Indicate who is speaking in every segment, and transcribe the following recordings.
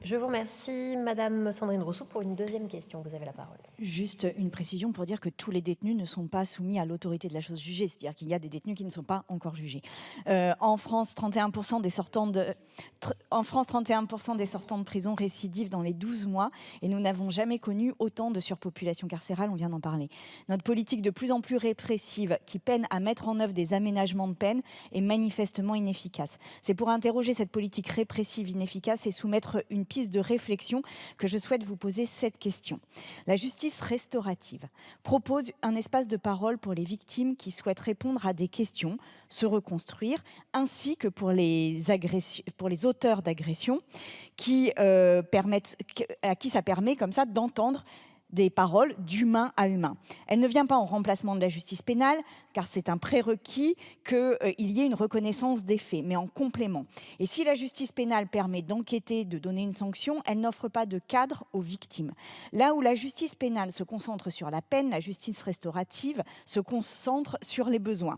Speaker 1: Je vous remercie, Madame Sandrine Rousseau, pour une deuxième question. Vous avez la parole.
Speaker 2: Juste une précision pour dire que tous les détenus ne sont pas soumis à l'autorité de la chose jugée, c'est-à-dire qu'il y a des détenus qui ne sont pas encore jugés. En France, 31% des sortants de prison récidivent dans les 12 mois et nous n'avons jamais connu autant de surpopulation carcérale, on vient d'en parler. Notre politique de plus en plus répressive qui peine à mettre en œuvre des aménagements de peine est manifestement inefficace. C'est pour interroger cette politique répressive inefficace et soumettre une piste de réflexion que je souhaite vous poser cette question. La justice restaurative propose un espace de parole pour les victimes qui souhaitent répondre à des questions, se reconstruire, ainsi que pour les auteurs d'agressions à qui ça permet comme ça d'entendre des paroles d'humain à humain. Elle ne vient pas en remplacement de la justice pénale, car c'est un prérequis qu'il y ait une reconnaissance des faits, mais en complément. Et si la justice pénale permet d'enquêter, de donner une sanction, elle n'offre pas de cadre aux victimes. Là où la justice pénale se concentre sur la peine, la justice restaurative se concentre sur les besoins.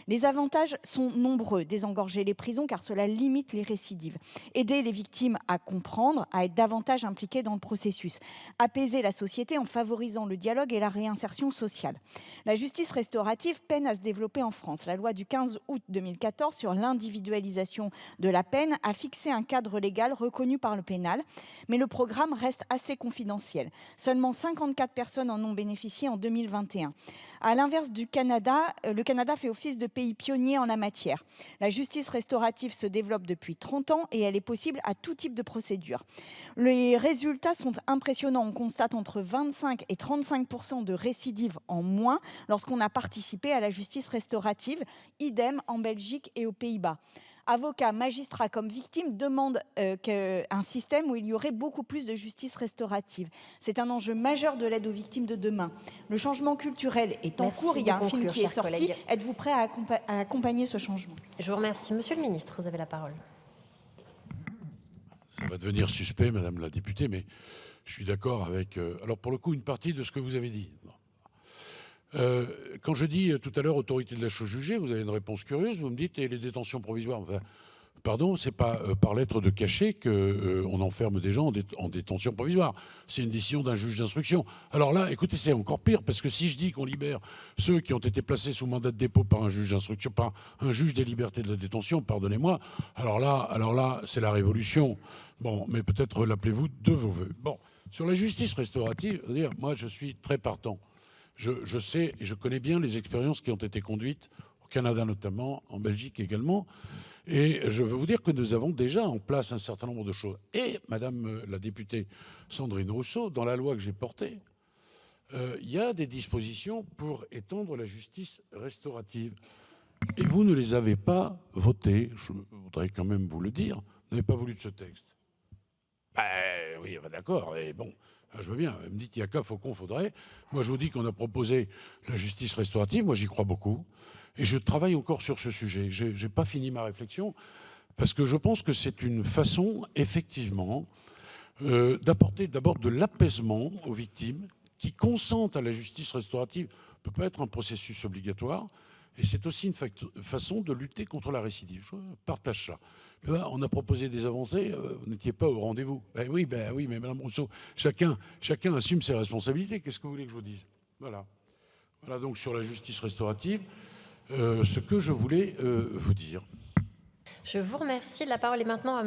Speaker 2: Les avantages sont nombreux. Désengorger les prisons, car cela limite les récidives. Aider les victimes à comprendre, à être davantage impliquées dans le processus. Apaiser la société en favorisant le dialogue et la réinsertion sociale. La justice restaurative peine à se développer en France. La loi du 15 août 2014 sur l'individualisation de la peine a fixé un cadre légal reconnu par le pénal, mais le programme reste assez confidentiel. Seulement 54 personnes en ont bénéficié en 2021. À l'inverse du Canada, le Canada fait office de pays pionnier en la matière. La justice restaurative se développe depuis 30 ans et elle est possible à tout type de procédure. Les résultats sont impressionnants. On constate entre 25 et 35% de récidives en moins lorsqu'on a participé à la justice restaurative. Idem en Belgique et aux Pays-Bas. Avocats, magistrats comme victimes demandent un système où il y aurait beaucoup plus de justice restaurative. C'est un enjeu majeur de l'aide aux victimes de demain. Le changement culturel est en cours. Il y a un film qui est sorti. Êtes-vous prêt à accompagner ce changement?
Speaker 1: Je vous remercie. Monsieur le ministre, vous avez la parole.
Speaker 3: Ça va devenir suspect, Madame la députée, mais je suis d'accord avec, alors pour le coup, une partie de ce que vous avez dit. Quand je dis tout à l'heure autorité de la chose jugée, vous avez une réponse curieuse, vous me dites et les détentions provisoires. Enfin, pardon, c'est pas par lettre de cachet qu'on enferme des gens en détention provisoire. C'est une décision d'un juge d'instruction. Alors là, écoutez, c'est encore pire, parce que si je dis qu'on libère ceux qui ont été placés sous mandat de dépôt par un juge d'instruction, par un juge des libertés de la détention, pardonnez-moi, alors là, c'est la révolution. Bon, mais peut-être l'appelez-vous de vos voeux. Bon, sur la justice restaurative, moi je suis très partant. Je sais et je connais bien les expériences qui ont été conduites au Canada notamment, en Belgique également. Et je veux vous dire que nous avons déjà en place un certain nombre de choses. Et Madame la députée Sandrine Rousseau, dans la loi que j'ai portée, il y a des dispositions pour étendre la justice restaurative. Et vous ne les avez pas votées, je voudrais quand même vous le dire. Vous n'avez pas voulu de ce texte. Oui, d'accord, et bon, je veux bien. Elle me dit qu'il y a qu'à Faucon, faudrait. Moi, je vous dis qu'on a proposé la justice restaurative. Moi, j'y crois beaucoup. Et je travaille encore sur ce sujet. Je n'ai pas fini ma réflexion parce que je pense que c'est une façon, effectivement, d'apporter d'abord de l'apaisement aux victimes qui consentent à la justice restaurative. Ça ne peut pas être un processus obligatoire. Et c'est aussi une façon de lutter contre la récidive. Je partage ça. Mais là, on a proposé des avancées, vous n'étiez pas au rendez-vous. Oui, mais Madame Rousseau, chacun assume ses responsabilités. Qu'est-ce que vous voulez que je vous dise? Voilà. Voilà donc sur la justice restaurative, ce que je voulais vous dire.
Speaker 1: Je vous remercie. La parole est maintenant à